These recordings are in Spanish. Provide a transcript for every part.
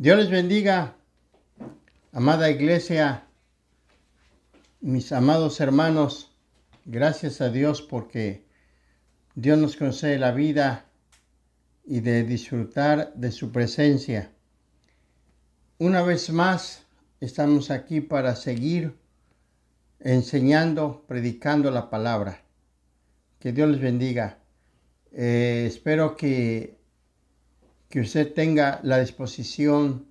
Dios les bendiga, amada iglesia, mis amados hermanos. Gracias a Dios porque Dios nos concede la vida y de disfrutar de su presencia. Una vez más, estamos aquí para seguir enseñando, predicando la palabra. Que Dios les bendiga. Espero que usted tenga la disposición,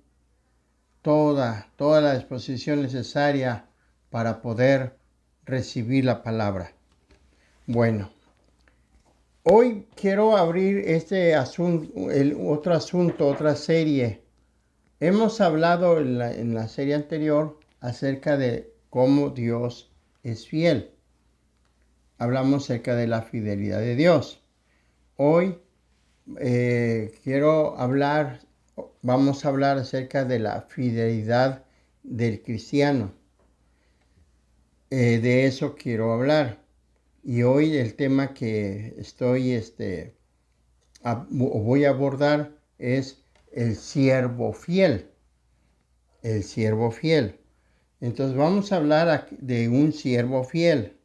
toda la disposición necesaria para poder recibir la palabra. Bueno, hoy quiero abrir este asunto, otra serie. Hemos hablado en la serie anterior acerca de cómo Dios es fiel. Hablamos acerca de la fidelidad de Dios. Hoy vamos a hablar acerca de la fidelidad del cristiano. De eso quiero hablar. Y hoy el tema que voy a abordar es el siervo fiel. El siervo fiel. Entonces vamos a hablar de un siervo fiel.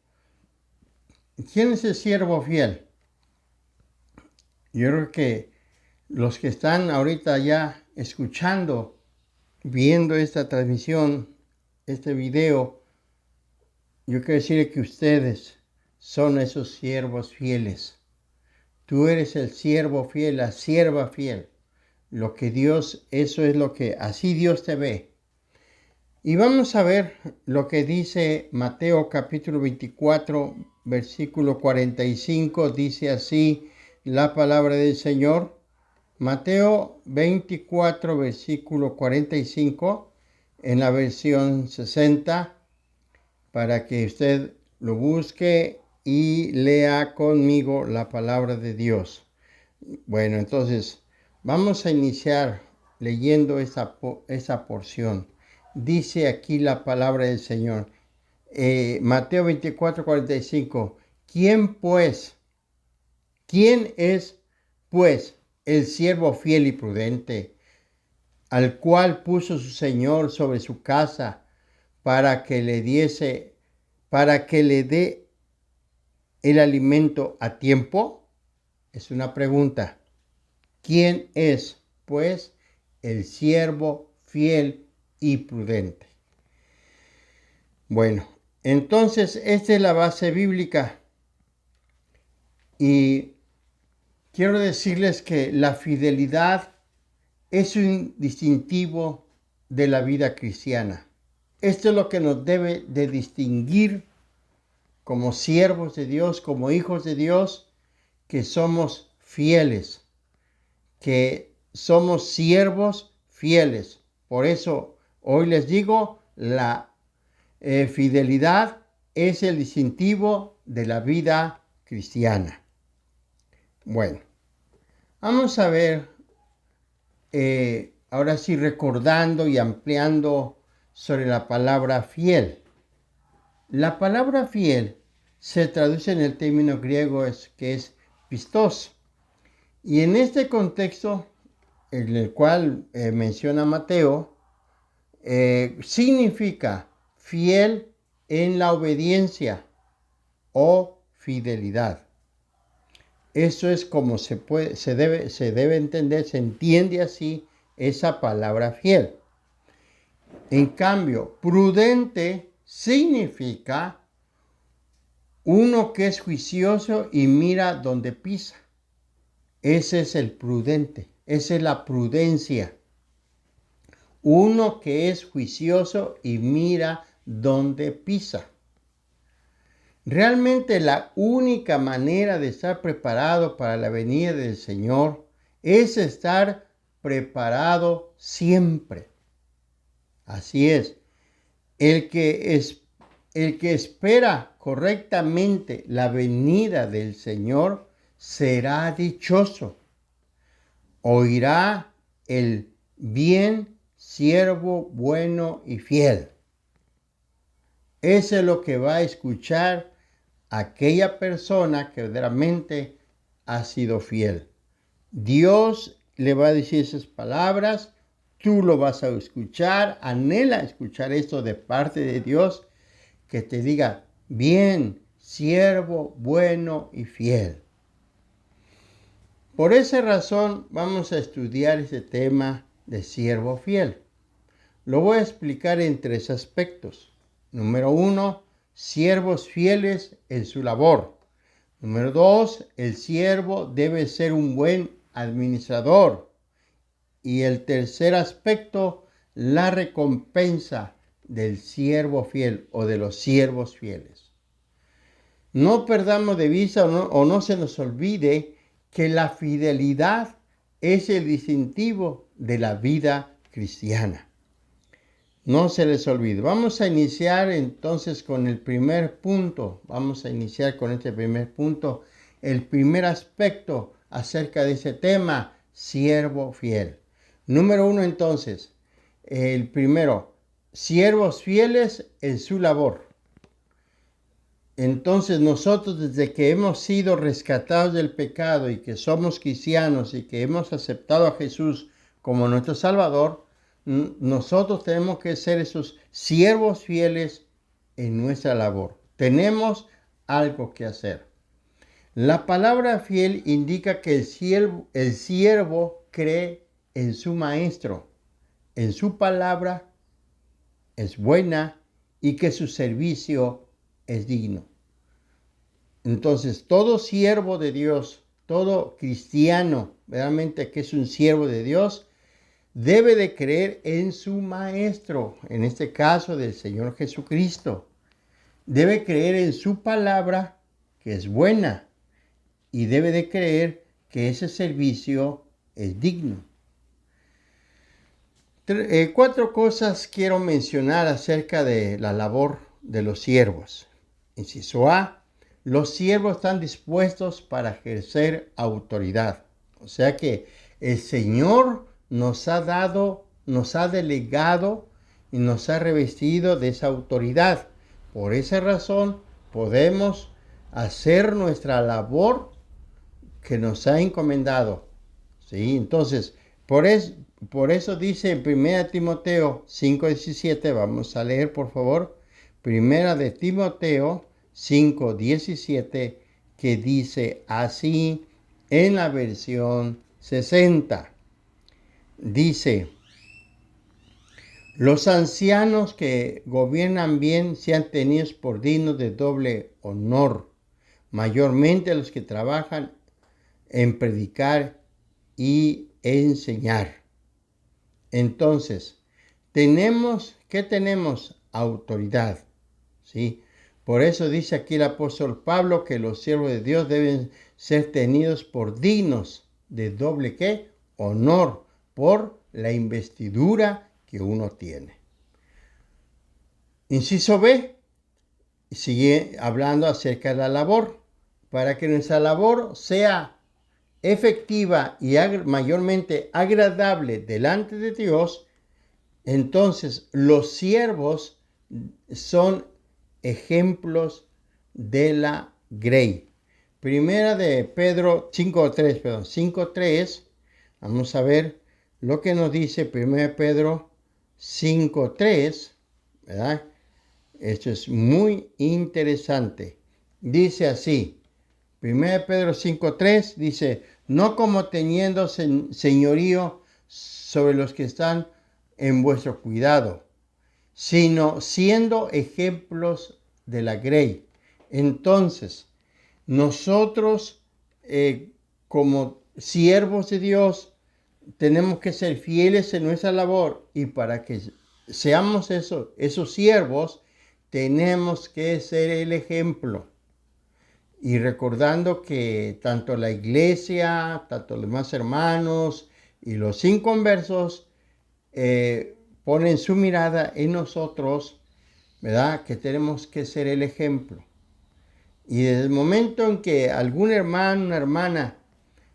¿Quién es el siervo fiel? Yo creo que los que están ahorita ya escuchando, viendo esta transmisión, este video, yo quiero decirle que ustedes son esos siervos fieles. Tú eres el siervo fiel, la sierva fiel. Así Dios te ve. Y vamos a ver lo que dice Mateo capítulo 24, versículo 45. Dice así la palabra del Señor. Mateo 24, versículo 45, en la versión 60, para que usted lo busque y lea conmigo la palabra de Dios. Bueno, entonces vamos a iniciar leyendo esa porción. Dice aquí la palabra del Señor. Mateo 24, 45. ¿Quién es pues el siervo fiel y prudente, al cual puso su Señor sobre su casa para que le dé el alimento a tiempo? Es una pregunta. ¿Quién es, pues, el siervo fiel y prudente? Bueno, entonces esta es la base bíblica. Y quiero decirles que la fidelidad es un distintivo de la vida cristiana. Esto es lo que nos debe de distinguir como siervos de Dios, como hijos de Dios, que somos fieles, que somos siervos fieles. Por eso hoy les digo, la fidelidad es el distintivo de la vida cristiana. Bueno, vamos a ver, ahora sí, recordando y ampliando sobre la palabra fiel. La palabra fiel se traduce en el término griego que es pistos. Y en este contexto, en el cual menciona Mateo, significa fiel en la obediencia o fidelidad. Eso es como se debe entender, se entiende así esa palabra fiel. En cambio, prudente significa uno que es juicioso y mira donde pisa. Ese es el prudente, esa es la prudencia. Uno que es juicioso y mira donde pisa. Realmente la única manera de estar preparado para la venida del Señor es estar preparado siempre. Así es. El que espera correctamente la venida del Señor será dichoso. Oirá el bien, siervo bueno y fiel. Eso es lo que va a escuchar aquella persona que verdaderamente ha sido fiel. Dios le va a decir esas palabras tú lo vas a escuchar, anhela escuchar esto de parte de Dios, que te diga, bien, siervo bueno y fiel. Por esa razón vamos a estudiar este tema de siervo fiel. Lo voy a explicar en 3 aspectos. Número 1, siervos fieles en su labor. Número 2, el siervo debe ser un buen administrador. Y el tercer aspecto, la recompensa del siervo fiel o de los siervos fieles. No perdamos de vista o no se nos olvide que la fidelidad es el distintivo de la vida cristiana. No se les olvide. Vamos a iniciar entonces con el primer punto. Vamos a iniciar con este primer punto. El primer aspecto acerca de ese tema, siervo fiel. Número 1 entonces, el primero, siervos fieles en su labor. Entonces nosotros desde que hemos sido rescatados del pecado y que somos cristianos y que hemos aceptado a Jesús como nuestro Salvador, nosotros tenemos que ser esos siervos fieles en nuestra labor. Tenemos algo que hacer. La palabra fiel indica que el siervo cree en su maestro, en su palabra es buena y que su servicio es digno. Entonces, todo siervo de Dios, todo cristiano, realmente que es un siervo de Dios, debe de creer en su maestro, en este caso del Señor Jesucristo. Debe creer en su palabra, que es buena, y debe de creer que ese servicio es digno. 4 cosas quiero mencionar acerca de la labor de los siervos. Inciso A, los siervos están dispuestos para ejercer autoridad. O sea que el Señor nos ha dado, nos ha delegado y nos ha revestido de esa autoridad. Por esa razón podemos hacer nuestra labor que nos ha encomendado. ¿Sí? Entonces, por eso dice en 1 Timoteo 5:17, vamos a leer por favor, 1 de Timoteo 5:17, que dice así en la versión 60. Dice, los ancianos que gobiernan bien sean tenidos por dignos de doble honor, mayormente los que trabajan en predicar y enseñar. Entonces, ¿qué tenemos? Autoridad, ¿sí? Por eso dice aquí el apóstol Pablo que los siervos de Dios deben ser tenidos por dignos de doble ¿qué? Honor por la investidura que uno tiene. Inciso B, sigue hablando acerca de la labor. Para que nuestra labor sea efectiva y mayormente agradable delante de Dios, entonces los siervos son ejemplos de la grey. Primera de Pedro 5:3, vamos a ver lo que nos dice 1 Pedro 5:3, ¿verdad? Esto es muy interesante. Dice así, 1 Pedro 5:3 dice, no como teniendo señorío sobre los que están en vuestro cuidado, sino siendo ejemplos de la grey. Entonces, nosotros como siervos de Dios tenemos que ser fieles en nuestra labor, y para que seamos esos siervos tenemos que ser el ejemplo. Y recordando que tanto la iglesia, tanto los demás hermanos y los inconversos ponen su mirada en nosotros, ¿verdad? Que tenemos que ser el ejemplo. Y desde el momento en que algún hermano, una hermana,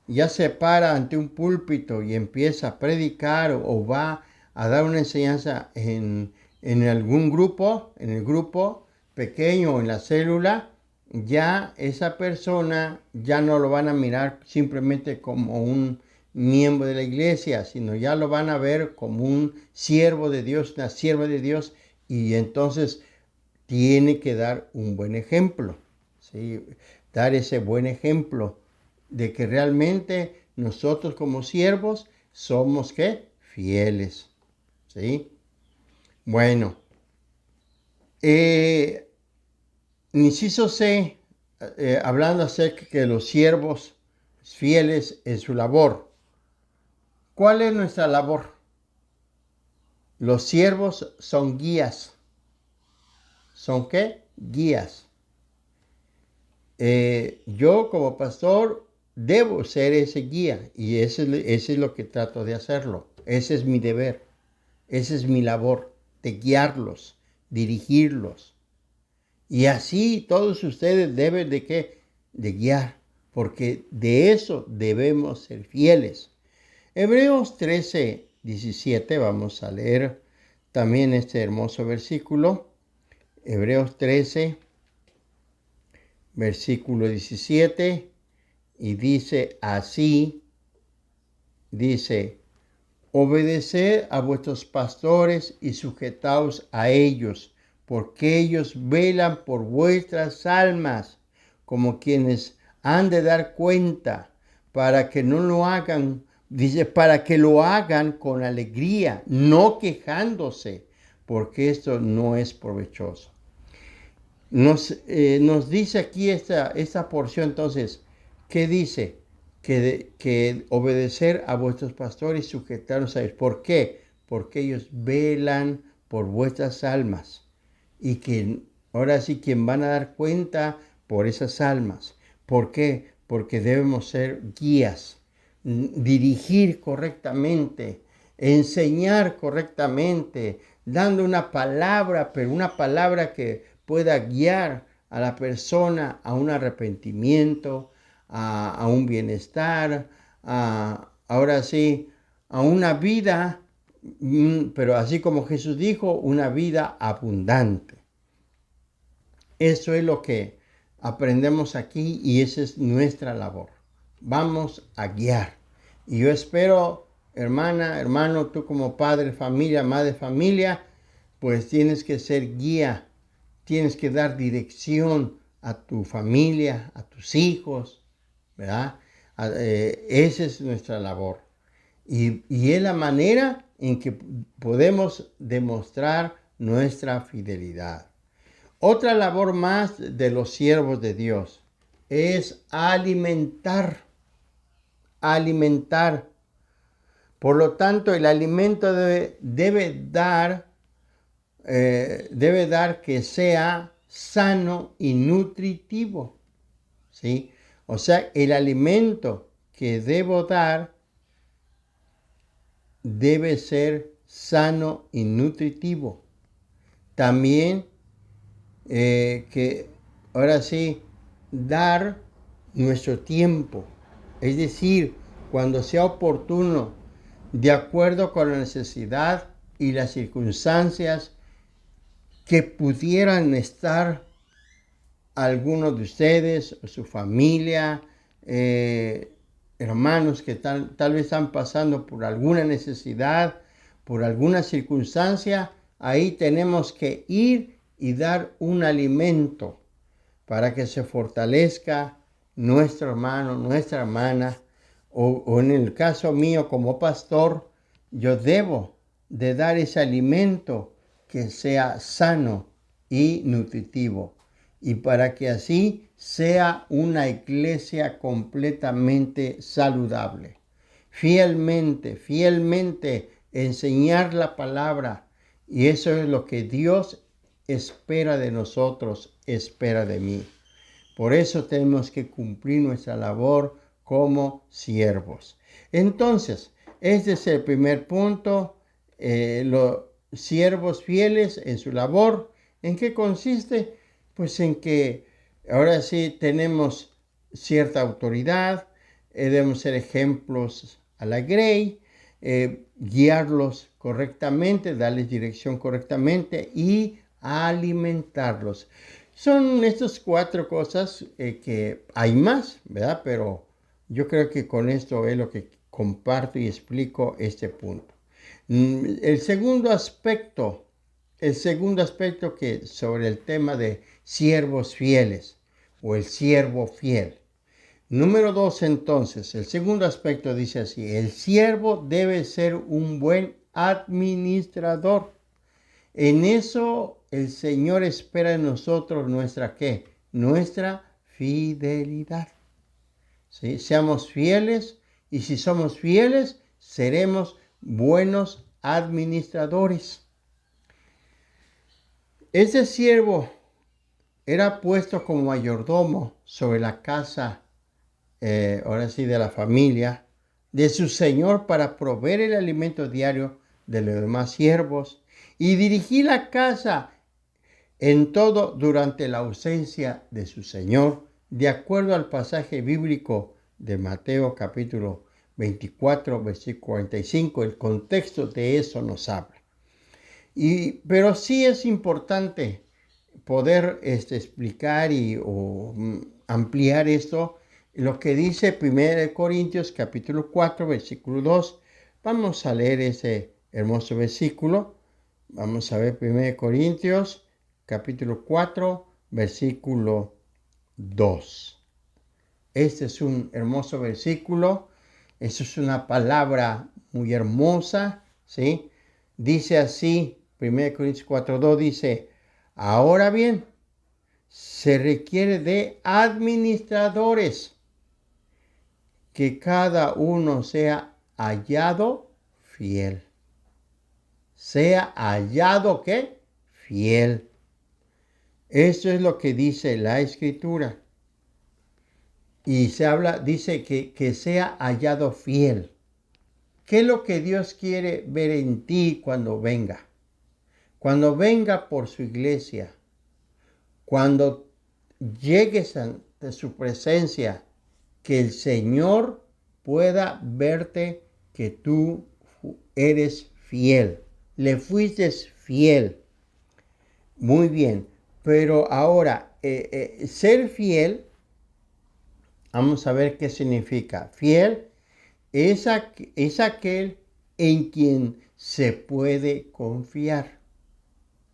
ya se para ante un púlpito y empieza a predicar o va a dar una enseñanza en algún grupo, en el grupo pequeño o en la célula, ya esa persona ya no lo van a mirar simplemente como un miembro de la iglesia, sino ya lo van a ver como un siervo de Dios, una sierva de Dios, y entonces tiene que dar un buen ejemplo, ¿sí? Dar ese buen ejemplo de que realmente nosotros como siervos somos, ¿qué? Fieles, ¿sí? Bueno, inciso C, hablando acerca de los siervos fieles en su labor. ¿Cuál es nuestra labor? Los siervos son guías. ¿Son qué? Guías. Yo como pastor debo ser ese guía y ese es lo que trato de hacerlo. Ese es mi deber. Esa es mi labor, de guiarlos, dirigirlos. Y así todos ustedes deben de qué? De guiar, porque de eso debemos ser fieles. Hebreos 13:17, vamos a leer también este hermoso versículo. Hebreos 13, versículo 17, y dice así, dice, obedeced a vuestros pastores y sujetaos a ellos, porque ellos velan por vuestras almas, como quienes han de dar cuenta, para que no lo hagan, dice, para que lo hagan con alegría, no quejándose, porque esto no es provechoso. Nos dice aquí esta porción, entonces, ¿qué dice? Que obedecer a vuestros pastores y sujetaros a ellos. ¿Por qué? Porque ellos velan por vuestras almas. Y que ahora sí, quien van a dar cuenta por esas almas. ¿Por qué? Porque debemos ser guías, dirigir correctamente, enseñar correctamente, dando una palabra, pero una palabra que pueda guiar a la persona a un arrepentimiento, a un bienestar, ahora sí, a una vida, pero así como Jesús dijo, una vida abundante. Eso es lo que aprendemos aquí y esa es nuestra labor. Vamos a guiar. Y yo espero, hermana, hermano, tú como padre, familia, madre, familia, pues tienes que ser guía, tienes que dar dirección a tu familia, a tus hijos, ¿verdad? Esa es nuestra labor. Y es la manera en que podemos demostrar nuestra fidelidad. Otra labor más de los siervos de Dios es alimentar. Alimentar. Por lo tanto, el alimento debe dar que sea sano y nutritivo, ¿sí? O sea, el alimento que debo dar debe ser sano y nutritivo. También que ahora sí, dar nuestro tiempo, es decir, cuando sea oportuno, de acuerdo con la necesidad y las circunstancias que pudieran estar algunos de ustedes, o su familia, hermanos que tal vez están pasando por alguna necesidad, por alguna circunstancia, ahí tenemos que ir y dar un alimento para que se fortalezca nuestro hermano, nuestra hermana, o en el caso mío como pastor, yo debo de dar ese alimento que sea sano y nutritivo, y para que así sea una iglesia completamente saludable. Fielmente enseñar la palabra, y eso es lo que Dios espera de nosotros, espera de mí. Por eso tenemos que cumplir nuestra labor como siervos. Entonces, este es el primer punto, los siervos fieles en su labor. ¿En qué consiste? Pues en que ahora sí tenemos cierta autoridad, debemos ser ejemplos a la grey, guiarlos correctamente, darles dirección correctamente y alimentarlos. Son estas 4 cosas que hay más, ¿verdad? Pero yo creo que con esto es lo que comparto y explico este punto. El segundo aspecto que sobre el tema de siervos fieles o el siervo fiel. Número 2, entonces, el segundo aspecto dice así: el siervo debe ser un buen administrador. En eso el Señor espera de nosotros nuestra ¿qué? Nuestra fidelidad. ¿Sí? Seamos fieles, y si somos fieles, seremos buenos administradores. Ese siervo era puesto como mayordomo sobre la casa, ahora sí, de la familia, de su señor, para proveer el alimento diario de los demás siervos y dirigir la casa en todo durante la ausencia de su señor, de acuerdo al pasaje bíblico de Mateo capítulo 24, versículo 45. El contexto de eso nos habla. Pero sí es importante poder explicar o ampliar esto, lo que dice 1 Corintios capítulo 4, versículo 2. Vamos a leer ese hermoso versículo. Vamos a ver 1 Corintios capítulo 4, versículo 2. Este es un hermoso versículo. Eso es una palabra muy hermosa, ¿sí? Dice así, 1 Corintios 4, 2 dice: ahora bien, se requiere de administradores, que cada uno sea hallado fiel. Sea hallado, ¿qué? Fiel. Eso es lo que dice la Escritura. Y dice que sea hallado fiel. ¿Qué es lo que Dios quiere ver en ti cuando venga? Cuando venga por su iglesia, cuando llegues ante su presencia, que el Señor pueda verte que tú eres fiel. Le fuiste fiel. Muy bien. Pero ahora, ser fiel, vamos a ver qué significa. Fiel es aquel en quien se puede confiar.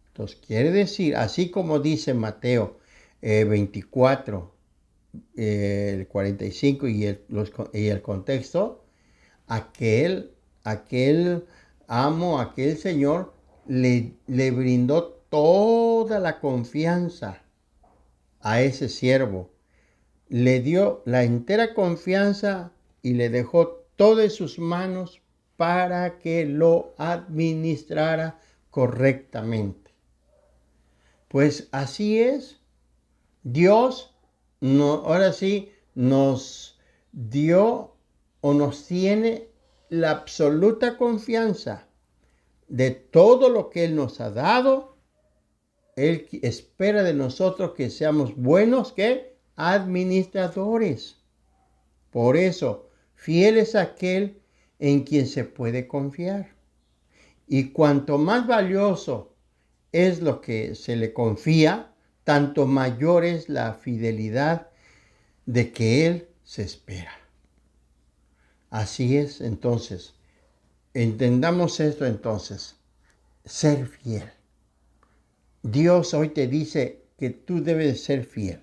Entonces, quiere decir, así como dice Mateo 24, el 45 y el contexto, aquel amo, aquel Señor le brindó toda la confianza a ese siervo. Le dio la entera confianza y le dejó todo en sus manos para que lo administrara correctamente. Pues así es. Dios ahora sí nos dio o nos tiene la absoluta confianza de todo lo que Él nos ha dado. Él espera de nosotros que seamos buenos, ¿qué? Administradores. Por eso, fiel es aquel en quien se puede confiar. Y cuanto más valioso es lo que se le confía, tanto mayor es la fidelidad de que Él se espera. Así es, entonces, entendamos esto entonces, ser fiel. Dios hoy te dice que tú debes ser fiel.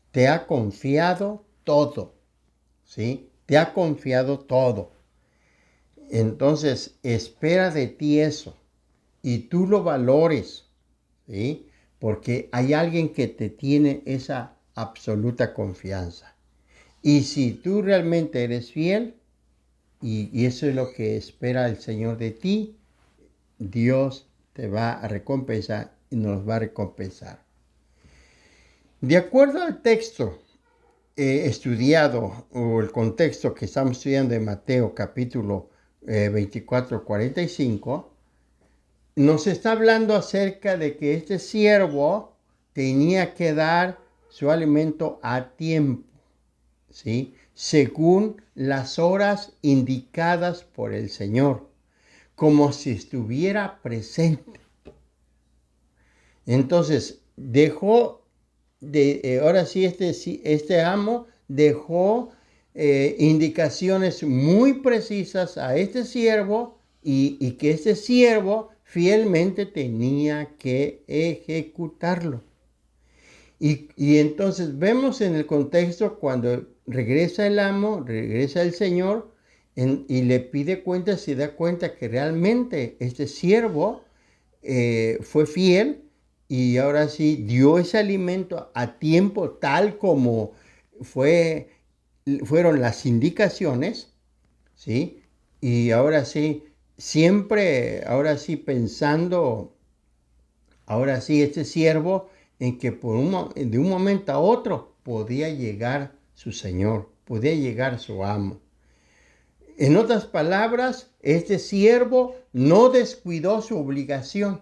Te ha confiado todo, ¿sí? Te ha confiado todo. Entonces, espera de ti eso y tú lo valores, ¿sí? Porque hay alguien que te tiene esa absoluta confianza. Y si tú realmente eres fiel, y eso es lo que espera el Señor de ti, Dios te va a recompensar y nos va a recompensar. De acuerdo al texto estudiado o el contexto que estamos estudiando en Mateo capítulo 24, 45, nos está hablando acerca de que este siervo tenía que dar su alimento a tiempo, ¿sí? Según las horas indicadas por el Señor, como si estuviera presente. Entonces, ahora sí, este amo dejó indicaciones muy precisas a este siervo y que este siervo fielmente tenía que ejecutarlo. Y entonces vemos en el contexto cuando regresa el amo, regresa el Señor y le pide cuentas, se da cuenta que realmente este siervo fue fiel y ahora sí dio ese alimento a tiempo tal como fueron las indicaciones, ¿sí? Y ahora sí, siempre, ahora sí pensando, ahora sí, este siervo en que de un momento a otro podía llegar su Señor, podía llegar su amo. En otras palabras, este siervo no descuidó su obligación,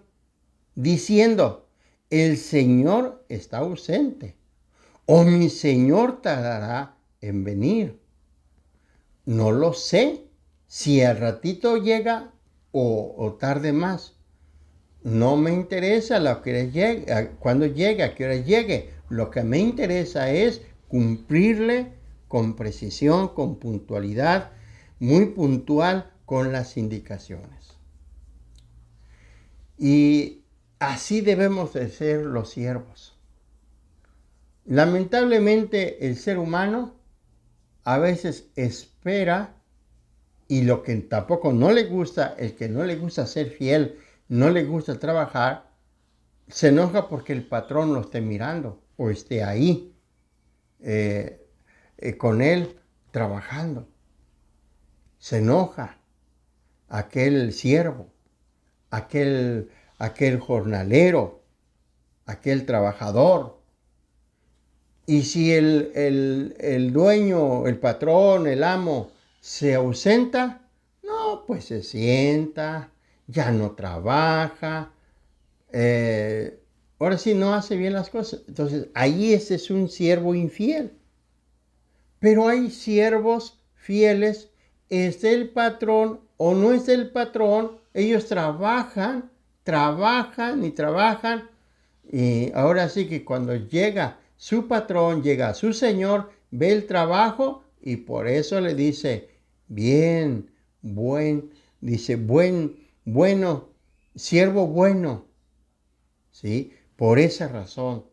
diciendo, el Señor está ausente, o mi Señor tardará en venir. No lo sé si al ratito llega o tarde más. No me interesa cuando llegue, a qué hora llegue. Lo que me interesa es cumplirle con precisión, con puntualidad, muy puntual con las indicaciones. Y así debemos de ser los siervos. Lamentablemente el ser humano a veces espera y lo que tampoco no le gusta, el que no le gusta ser fiel, no le gusta trabajar, se enoja porque el patrón lo esté mirando o esté ahí con él trabajando. Se enoja aquel siervo, aquel jornalero, aquel trabajador. Y si el dueño, el patrón, el amo se ausenta, no, pues se sienta, ya no trabaja, ahora sí no hace bien las cosas. Entonces, ahí ese es un siervo infiel. Pero hay siervos fieles, es el patrón o no es el patrón, ellos trabajan y trabajan. Y ahora sí que cuando llega su patrón, llega su señor, ve el trabajo y por eso le dice, bien, bueno, siervo bueno. ¿Sí? Por esa razón.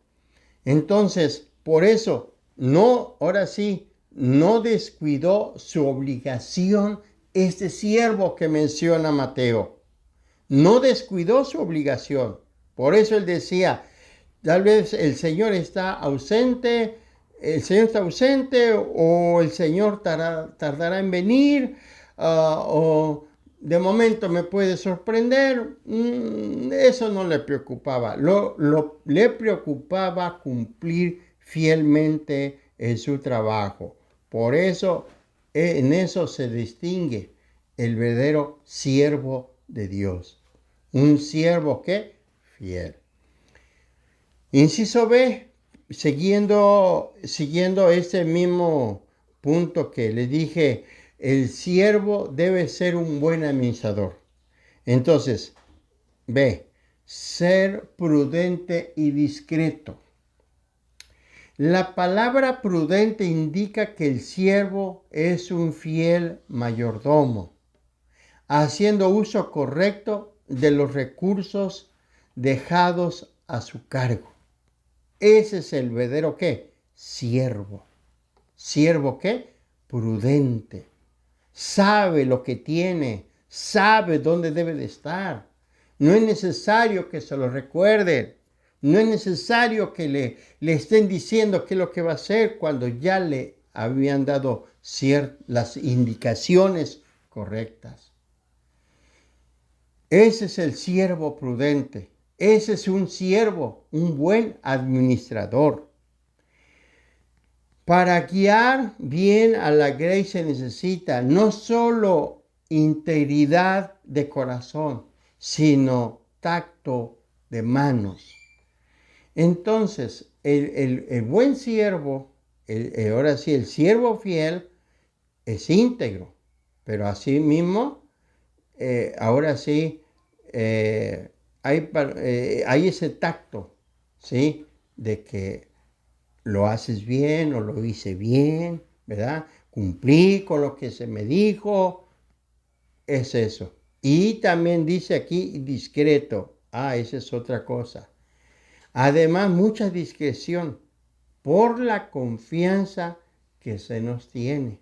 Entonces, por eso, ahora sí, no descuidó su obligación este siervo que menciona Mateo. No descuidó su obligación. Por eso él decía, tal vez el Señor está ausente o el Señor tardará en venir, o de momento me puede sorprender. Eso no le preocupaba. Le preocupaba cumplir fielmente en su trabajo. Por eso, en eso se distingue el verdadero siervo de Dios. Un siervo que fiel. Inciso B, siguiendo ese mismo punto que le dije, el siervo debe ser un buen administrador. Entonces, B, ser prudente y discreto. La palabra prudente indica que el siervo es un fiel mayordomo, haciendo uso correcto de los recursos dejados a su cargo. Ese es el verdadero ¿qué? Siervo. ¿Siervo qué? Prudente. Sabe lo que tiene, sabe dónde debe de estar. No es necesario que se lo recuerden. No es necesario que le estén diciendo qué es lo que va a hacer cuando ya le habían dado las indicaciones correctas. Ese es el siervo prudente. Ese es un siervo, un buen administrador. Para guiar bien a la grey se necesita no solo integridad de corazón, sino tacto de manos. Entonces, el buen siervo, ahora sí, el siervo fiel es íntegro, pero asimismo, ahora sí, hay ese tacto, ¿sí? De que lo haces bien o lo hice bien, ¿verdad? cumplí con lo que se me dijo, es eso. Y también dice aquí discreto. Esa es otra cosa. Además, mucha discreción por la confianza que se nos tiene.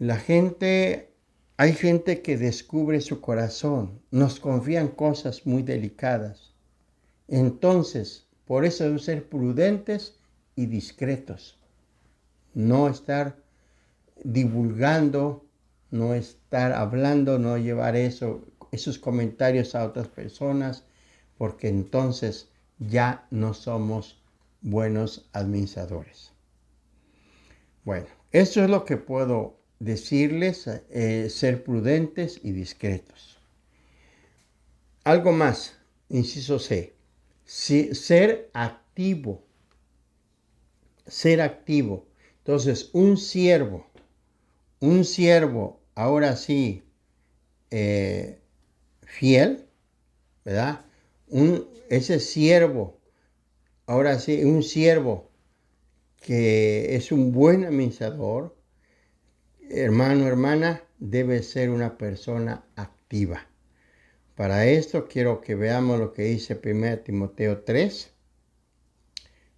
Hay gente que descubre su corazón, nos confían cosas muy delicadas. Entonces, por eso debemos ser prudentes y discretos. No estar divulgando, no estar hablando, no llevar esos comentarios a otras personas, porque entonces ya no somos buenos administradores. Bueno, eso es lo que puedo decirles, ser prudentes y discretos. Algo más, inciso C, ser activo. Ser activo. Entonces, un siervo, ahora sí, fiel, ¿verdad? Ese siervo, ahora sí, un siervo que es un buen administrador, hermano, hermana, debe ser una persona activa. Para esto quiero que veamos lo que dice 1 Timoteo 3.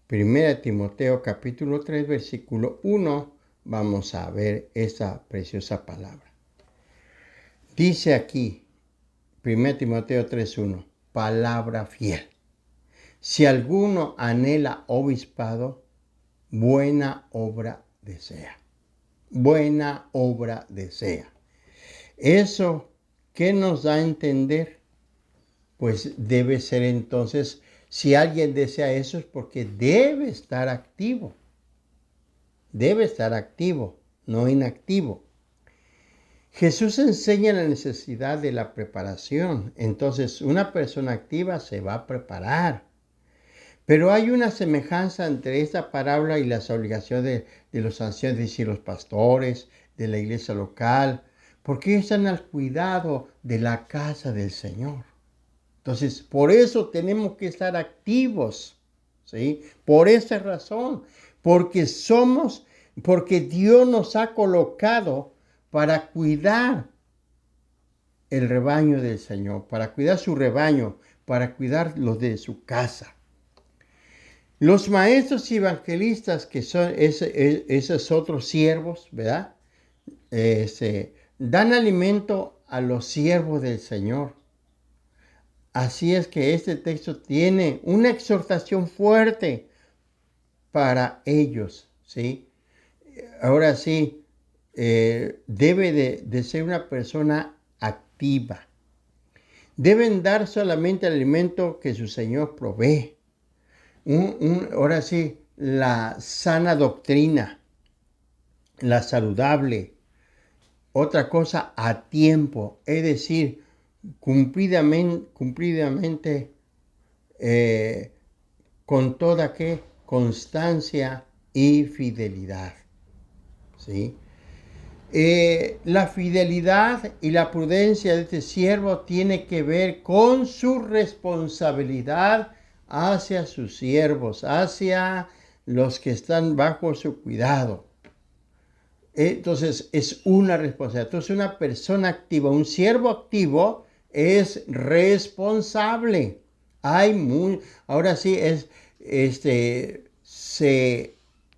1 Timoteo capítulo 3, versículo 1. Vamos a ver esa preciosa palabra. Dice aquí, 1 Timoteo 3:1, palabra fiel. Si alguno anhela obispado, buena obra desea. Buena obra desea. Eso, ¿qué nos da a entender? Pues debe ser entonces, si alguien desea eso es porque debe estar activo. Debe estar activo, no inactivo. Jesús enseña la necesidad de la preparación. Entonces, una persona activa se va a preparar. Pero hay una semejanza entre esta parábola y las obligaciones de los ancianos, es decir, los pastores, de la iglesia local, porque ellos están al cuidado de la casa del Señor. Entonces, por eso tenemos que estar activos, ¿sí? Por esa razón, porque Dios nos ha colocado para cuidar el rebaño del Señor, para cuidar su rebaño, para cuidar los de su casa. Los maestros y evangelistas, que son esos otros siervos, ¿verdad? Dan alimento a los siervos del Señor. Así es que este texto tiene una exhortación fuerte para ellos, ¿sí? Ahora sí, debe de ser una persona activa. Deben dar solamente el alimento que su Señor provee. Ahora sí, la sana doctrina, la saludable. Otra cosa, a tiempo, es decir, cumplidamente, con toda constancia y fidelidad. ¿Sí? La fidelidad y la prudencia de este siervo tiene que ver con su responsabilidad hacia sus siervos, hacia los que están bajo su cuidado. Entonces, es una responsabilidad. Entonces, una persona activa, un siervo activo es responsable. Ahora sí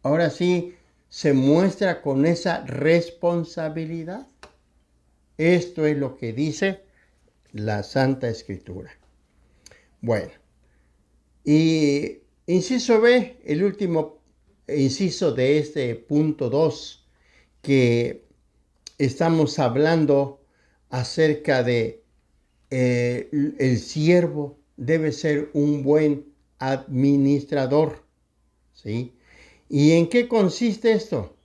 ahora sí se muestra con esa responsabilidad. Esto es lo que dice la Santa Escritura. Bueno, y inciso B, el último inciso de este punto 2, que estamos hablando acerca de el siervo debe ser un buen administrador, ¿sí? ¿Y en qué consiste esto?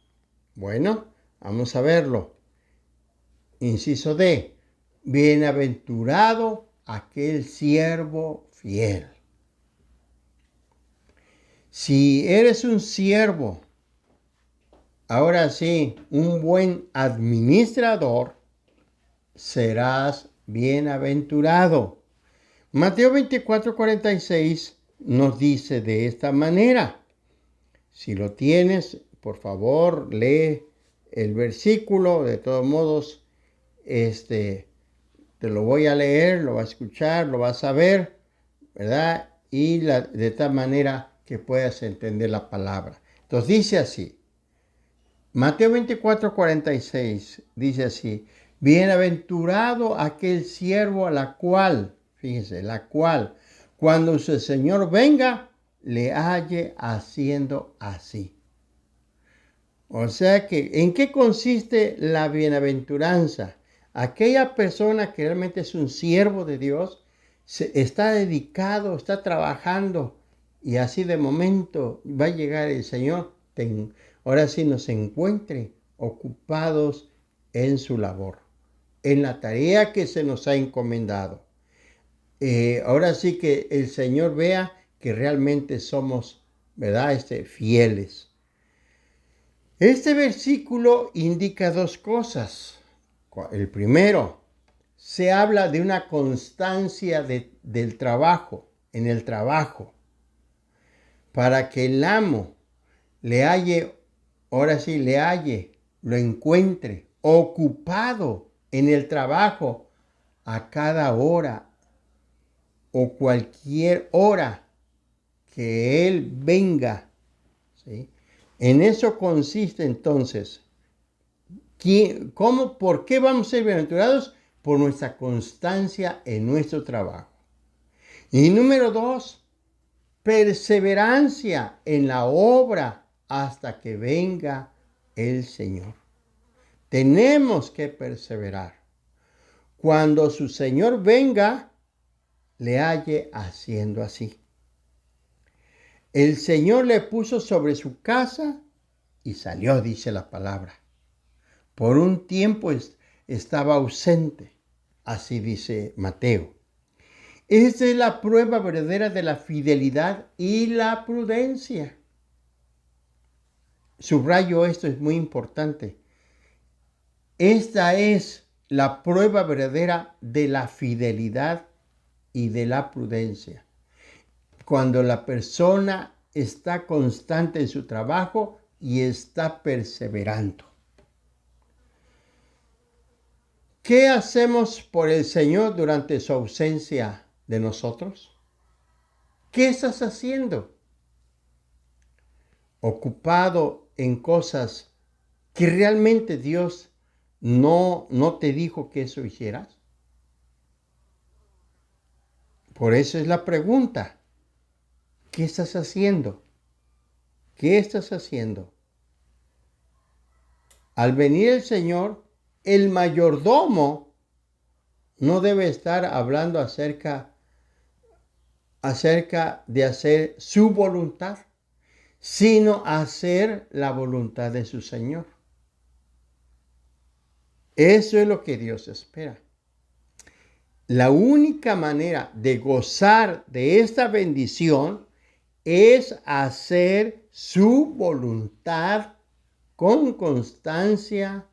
Bueno, vamos a verlo. Inciso D, bienaventurado aquel siervo fiel. Si eres un siervo, ahora sí, un buen administrador, serás bienaventurado. Mateo 24:46 nos dice de esta manera. Si lo tienes, por favor, lee el versículo. De todos modos, te lo voy a leer, lo vas a escuchar, lo vas a ver, ¿verdad? Y de tal manera que puedas entender la palabra. Entonces dice así, Mateo 24:46, dice así, bienaventurado aquel siervo a la cual, fíjese, la cual, cuando su Señor venga, le halle haciendo así. O sea que, ¿en qué consiste la bienaventuranza? Aquella persona que realmente es un siervo de Dios, está dedicado, está trabajando, y así de momento va a llegar el Señor, ahora sí nos encuentre ocupados en su labor, en la tarea que se nos ha encomendado. Ahora sí que el Señor vea que realmente somos, ¿verdad? Fieles. Este versículo indica dos cosas. El primero, se habla de una constancia del trabajo, en el trabajo, para que el amo le halle, ahora sí, lo encuentre ocupado en el trabajo a cada hora o cualquier hora que él venga, ¿sí? En eso consiste entonces. ¿Por qué vamos a ser bienaventurados? Por nuestra constancia en nuestro trabajo. Y número 2, perseverancia en la obra hasta que venga el Señor. Tenemos que perseverar. Cuando su Señor venga, le halle haciendo así. El Señor le puso sobre su casa y salió, dice la palabra. Por un tiempo estaba ausente, así dice Mateo. Esa es la prueba verdadera de la fidelidad y la prudencia. Subrayo esto, es muy importante. Esta es la prueba verdadera de la fidelidad y de la prudencia. Cuando la persona está constante en su trabajo y está perseverando. ¿Qué hacemos por el Señor durante su ausencia de nosotros? ¿Qué estás haciendo? ¿Ocupado en cosas que realmente Dios no te dijo que eso hicieras? Por eso es la pregunta. ¿Qué estás haciendo? ¿Qué estás haciendo? Al venir el Señor, el mayordomo no debe estar hablando acerca de hacer su voluntad, sino hacer la voluntad de su Señor. Eso es lo que Dios espera. La única manera de gozar de esta bendición es hacer su voluntad con constancia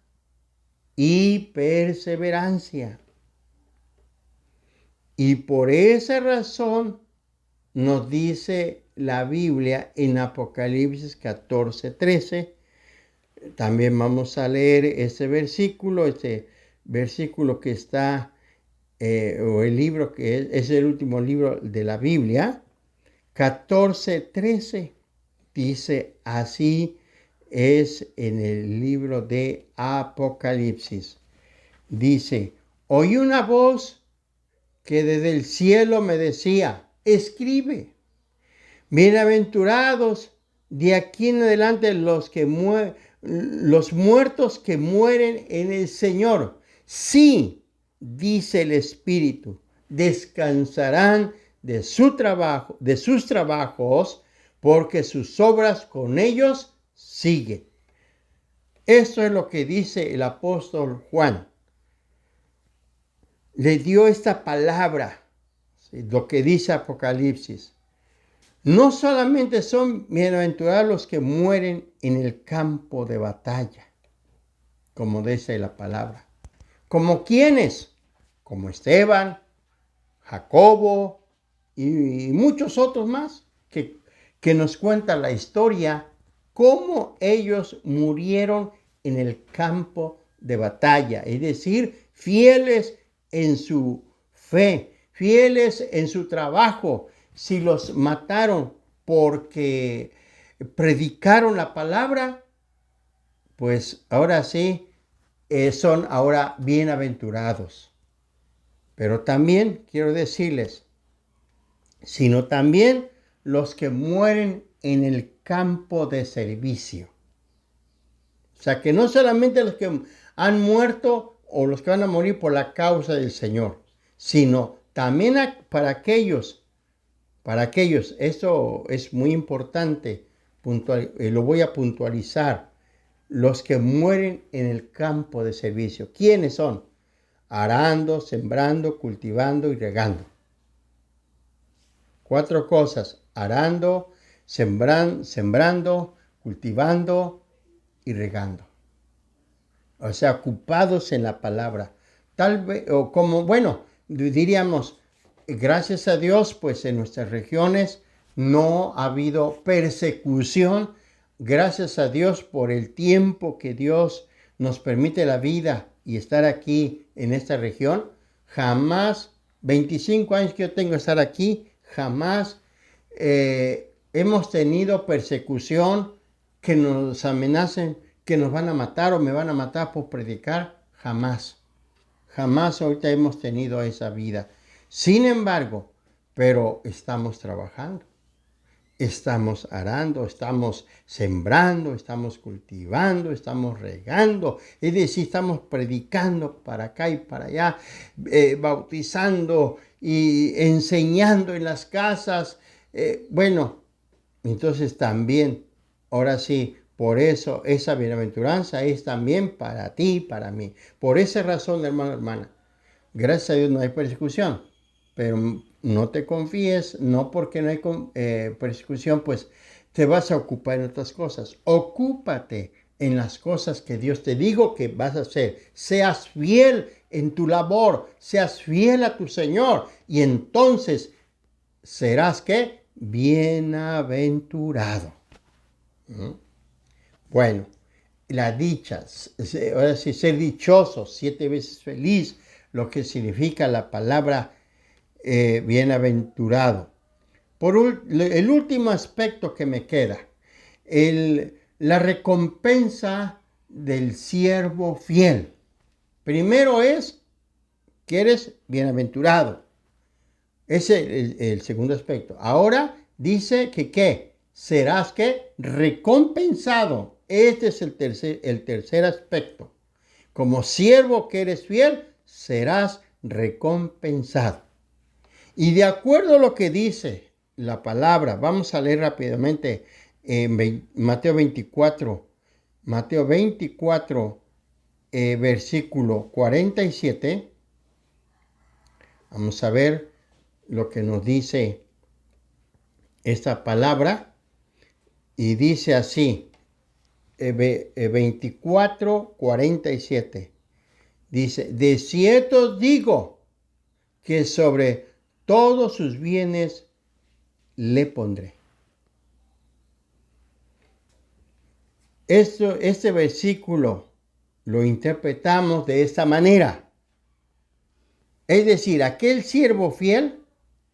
y perseverancia. Y por esa razón nos dice la Biblia en Apocalipsis 14:13. También vamos a leer ese versículo que está, o el libro que es el último libro de la Biblia. 14:13 dice así, es en el libro de Apocalipsis. Dice, oí una voz que desde el cielo me decía, escribe, bienaventurados de aquí en adelante los muertos que mueren en el Señor. Sí, dice el Espíritu, descansarán de su trabajo, de sus trabajos, porque sus obras con ellos siguen. Esto es lo que dice el apóstol Juan. Le dio esta palabra, ¿sí? Lo que dice Apocalipsis. No solamente son bienaventurados los que mueren en el campo de batalla, como dice la palabra. ¿Como quiénes? Como Esteban, Jacobo y muchos otros más que nos cuentan la historia cómo ellos murieron en el campo de batalla, es decir, fieles en su fe, fieles en su trabajo. Si los mataron porque predicaron la palabra, pues ahora sí, son ahora bienaventurados. Pero también quiero decirles, sino también los que mueren en el campo de servicio. O sea, que no solamente los que han muerto o los que van a morir por la causa del Señor, sino también para aquellos, eso es muy importante, lo voy a puntualizar, los que mueren en el campo de servicio. ¿Quiénes son? Arando, sembrando, cultivando y regando. 4 cosas: arando, sembrando, cultivando y regando. O sea, ocupados en la palabra. Tal vez, o como, bueno, diríamos, gracias a Dios, pues en nuestras regiones no ha habido persecución. Gracias a Dios por el tiempo que Dios nos permite la vida y estar aquí en esta región. Jamás, 25 años que yo tengo de estar aquí, jamás hemos tenido persecución que nos amenacen, que nos van a matar o me van a matar por predicar. Jamás. Jamás ahorita hemos tenido esa vida. Sin embargo, pero estamos trabajando. Estamos arando, estamos sembrando, estamos cultivando, estamos regando. Es decir, estamos predicando para acá y para allá, bautizando y enseñando en las casas. Bueno, entonces también, ahora sí, por eso esa bienaventuranza es también para ti y para mí. Por esa razón, hermano, hermana, gracias a Dios no hay persecución, pero no te confíes, no porque no hay persecución, pues te vas a ocupar en otras cosas. Ocúpate en las cosas que Dios te dijo que vas a hacer. Seas fiel en tu labor, seas fiel a tu Señor y entonces serás, ¿qué? Bienaventurado. Bueno, la dicha, ahora sí, ser dichoso, 7 veces feliz, lo que significa la palabra bienaventurado. El último aspecto que me queda, la recompensa del siervo fiel. Primero es que eres bienaventurado. Ese es el segundo aspecto. Ahora dice que ¿qué? Serás ¿qué? Recompensado. Este es el tercer aspecto. Como siervo que eres fiel, serás recompensado. Y de acuerdo a lo que dice la palabra, vamos a leer rápidamente en Mateo 24, versículo 47. Vamos a ver lo que nos dice esta palabra. Y dice así, 24, 47. Dice, de cierto digo que sobre todos sus bienes le pondré. Este versículo lo interpretamos de esta manera. Es decir, aquel siervo fiel,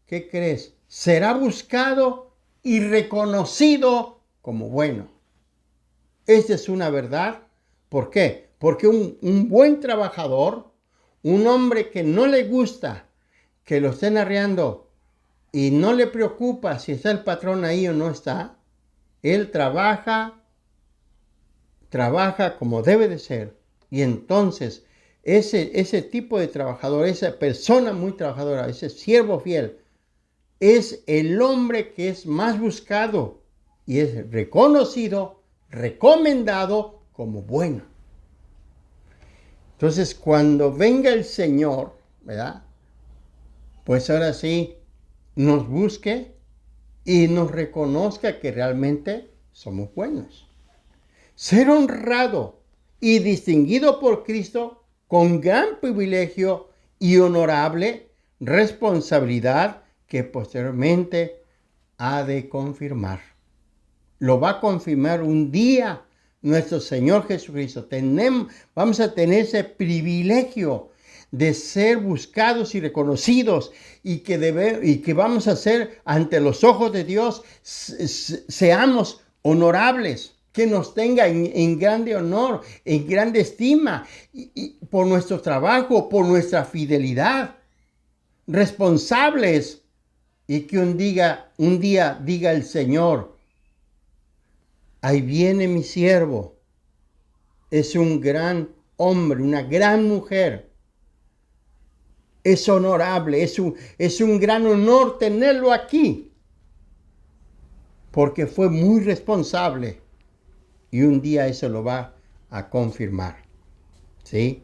¿qué crees? Será buscado y reconocido como bueno. Esta es una verdad. ¿Por qué? Porque un buen trabajador, un hombre que no le gusta que lo estén arreando y no le preocupa si está el patrón ahí o no está, él trabaja como debe de ser. Y entonces ese tipo de trabajador, esa persona muy trabajadora, ese siervo fiel, es el hombre que es más buscado y es reconocido, recomendado como bueno. Entonces, cuando venga el Señor, ¿verdad? Pues ahora sí, nos busque y nos reconozca que realmente somos buenos. Ser honrado y distinguido por Cristo con gran privilegio y honorable responsabilidad que posteriormente ha de confirmar. lo va a confirmar un día nuestro Señor Jesucristo. Vamos a tener ese privilegio de ser buscados y reconocidos y que vamos a ser ante los ojos de Dios, seamos honorables, que nos tenga en grande honor, en grande estima, y por nuestro trabajo, por nuestra fidelidad, responsables, y que un día diga el Señor: ahí viene mi siervo, es un gran hombre, una gran mujer. Es honorable, es un gran honor tenerlo aquí, porque fue muy responsable y un día eso lo va a confirmar, ¿sí?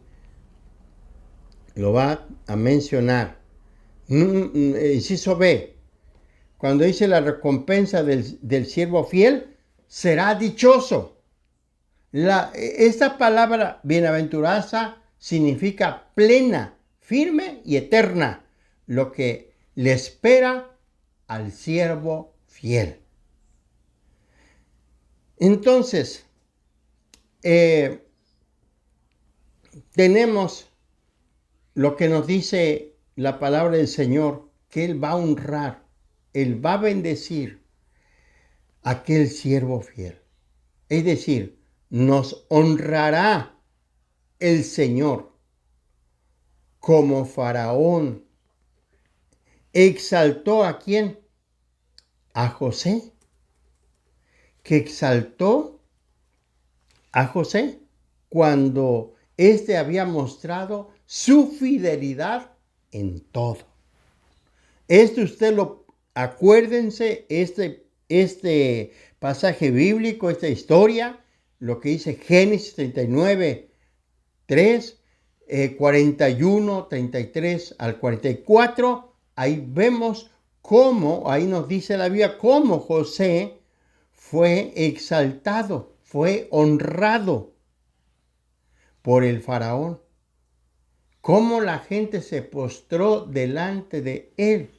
Lo va a mencionar. Inciso B, cuando dice la recompensa del siervo fiel, será dichoso. Esta palabra bienaventuranza significa plena, firme y eterna, lo que le espera al siervo fiel. Entonces, tenemos lo que nos dice la palabra del Señor, que Él va a honrar, Él va a bendecir a aquel siervo fiel. Es decir, nos honrará el Señor como Faraón exaltó ¿a quién? A José. Que exaltó a José cuando éste había mostrado su fidelidad en todo. Acuérdense, este pasaje bíblico, esta historia, lo que dice Génesis 39, 3, 41, 33 al 44, ahí vemos cómo, ahí nos dice la Biblia, cómo José fue exaltado, fue honrado por el faraón. Cómo la gente se postró delante de él.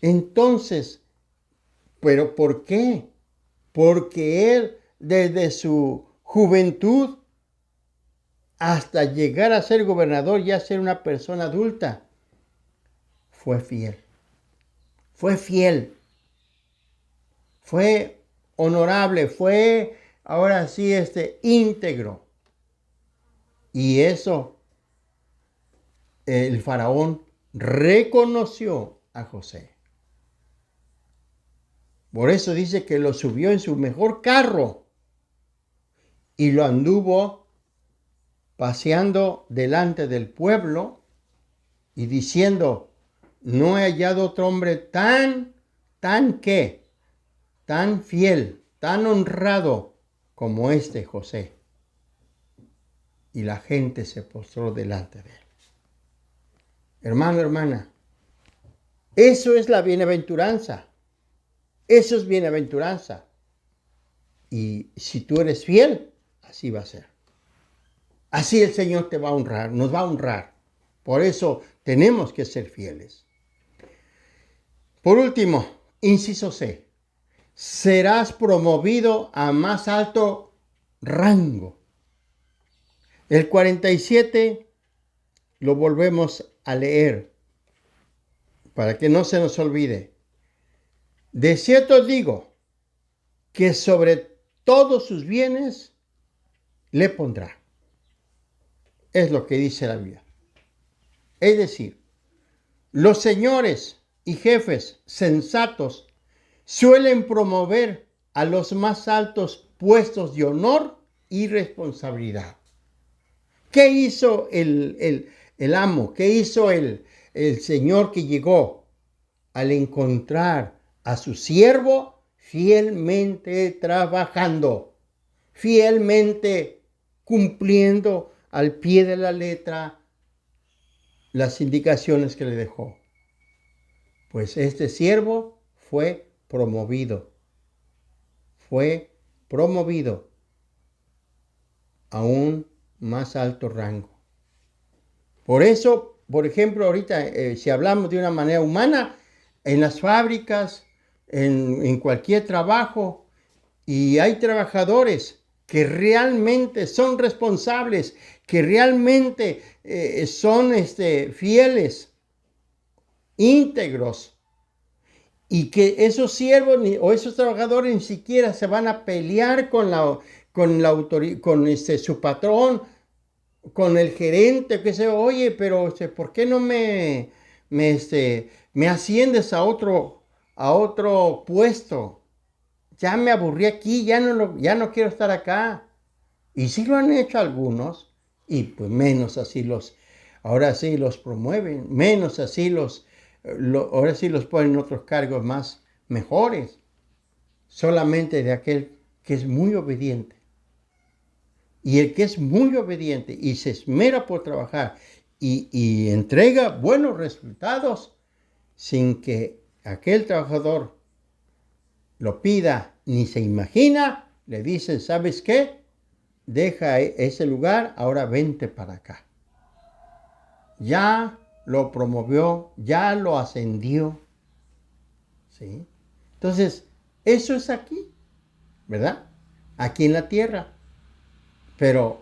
Entonces, ¿pero por qué? Porque él, desde su juventud hasta llegar a ser gobernador y a ser una persona adulta, fue fiel. Fue fiel. Fue honorable, fue ahora sí íntegro. Y eso el faraón reconoció a José. Por eso dice que lo subió en su mejor carro y lo anduvo paseando delante del pueblo y diciendo: no he hallado otro hombre tan fiel, tan honrado como este José. Y la gente se postró delante de él. Hermano, hermana, eso es la bienaventuranza. Eso es bienaventuranza. Y si tú eres fiel, así va a ser. Así el Señor te va a honrar, nos va a honrar. Por eso tenemos que ser fieles. Por último, inciso C. Serás promovido a más alto rango. El 47 lo volvemos a leer para que no se nos olvide. De cierto digo que sobre todos sus bienes le pondrá. Es lo que dice la Biblia. Es decir, los señores y jefes sensatos suelen promover a los más altos puestos de honor y responsabilidad. ¿Qué hizo el amo? ¿Qué hizo el señor que llegó al encontrar a su siervo fielmente trabajando, fielmente cumpliendo al pie de la letra las indicaciones que le dejó? Pues este siervo fue promovido a un más alto rango. Por eso, por ejemplo, ahorita, si hablamos de una manera humana, en las fábricas, en cualquier trabajo, Y hay trabajadores que realmente son responsables, que realmente son fieles, íntegros, y que esos siervos o esos trabajadores ni siquiera se van a pelear con su patrón, con el gerente, que se oye, pero ¿por qué no me asciendes a otro puesto? Ya me aburrí aquí, ya no quiero estar acá. Y sí lo han hecho algunos, y pues menos así ahora sí los promueven, menos así ahora sí los ponen en otros cargos más mejores, solamente de aquel que es muy obediente. Y el que es muy obediente y se esmera por trabajar y entrega buenos resultados sin que aquel trabajador lo pida ni se imagina, le dicen, ¿sabes qué? Deja ese lugar, ahora vente para acá. Ya lo promovió, ya lo ascendió. ¿Sí? Entonces, eso es aquí, ¿verdad? Aquí en la tierra. Pero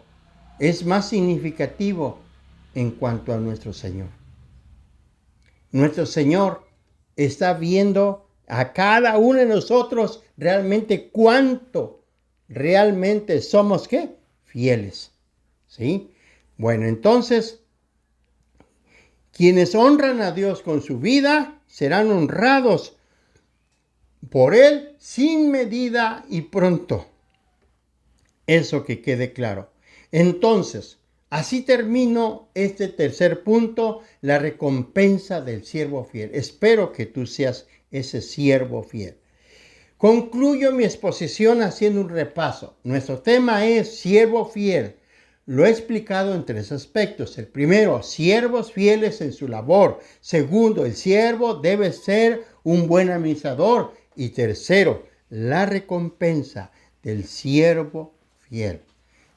es más significativo en cuanto a nuestro Señor. Nuestro Señor está viendo a cada uno de nosotros realmente cuánto realmente somos, ¿qué? Fieles. ¿Sí? Bueno, entonces, quienes honran a Dios con su vida serán honrados por Él sin medida y pronto. Eso que quede claro. Entonces, así termino este tercer punto, la recompensa del siervo fiel. Espero que tú seas ese siervo fiel. Concluyo mi exposición haciendo un repaso. Nuestro tema es siervo fiel. Lo he explicado en tres aspectos. El primero, siervos fieles en su labor. Segundo, el siervo debe ser un buen administrador. Y tercero, la recompensa del siervo fiel.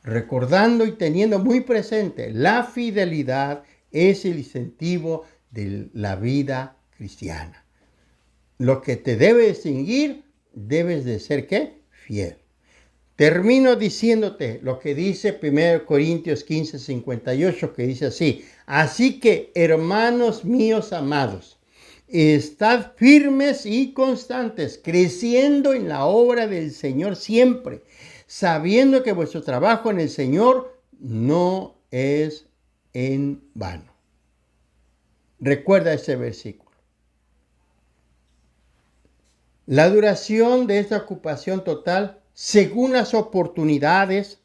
Recordando y teniendo muy presente, la fidelidad es el incentivo de la vida cristiana. Lo que te debe distinguir, debes de ser, ¿qué? Fiel. Termino diciéndote lo que dice 1 Corintios 15:58, que dice así: así que, hermanos míos amados, estad firmes y constantes, creciendo en la obra del Señor siempre, sabiendo que vuestro trabajo en el Señor no es en vano. Recuerda ese versículo. La duración de esta ocupación total, según las oportunidades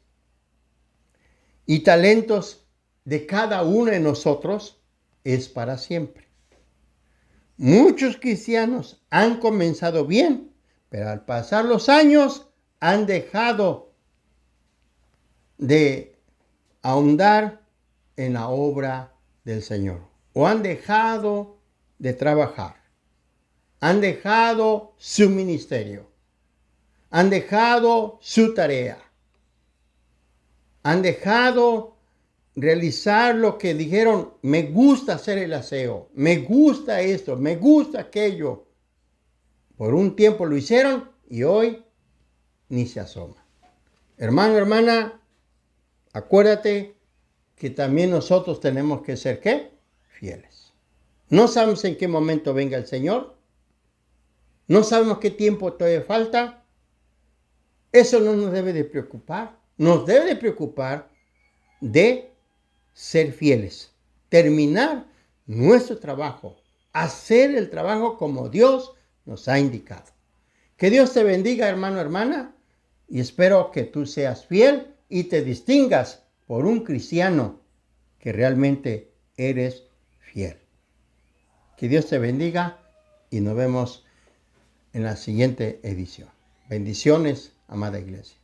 y talentos de cada uno de nosotros, es para siempre. Muchos cristianos han comenzado bien, pero al pasar los años han dejado de ahondar en la obra del Señor, o han dejado de trabajar, han dejado su ministerio, han dejado su tarea, han dejado realizar lo que dijeron: me gusta hacer el aseo, me gusta esto, me gusta aquello. Por un tiempo lo hicieron y hoy ni se asoma. Hermano, hermana, acuérdate que también nosotros tenemos que ser, ¿qué? Fieles. No sabemos en qué momento venga el Señor. No sabemos qué tiempo todavía falta. Eso no nos debe de preocupar. Nos debe de preocupar de ser fieles, terminar nuestro trabajo, hacer el trabajo como Dios nos ha indicado. Que Dios te bendiga, hermano, hermana, y espero que tú seas fiel y te distingas por un cristiano que realmente eres fiel. Que Dios te bendiga y nos vemos en la siguiente edición. Bendiciones, amada iglesia.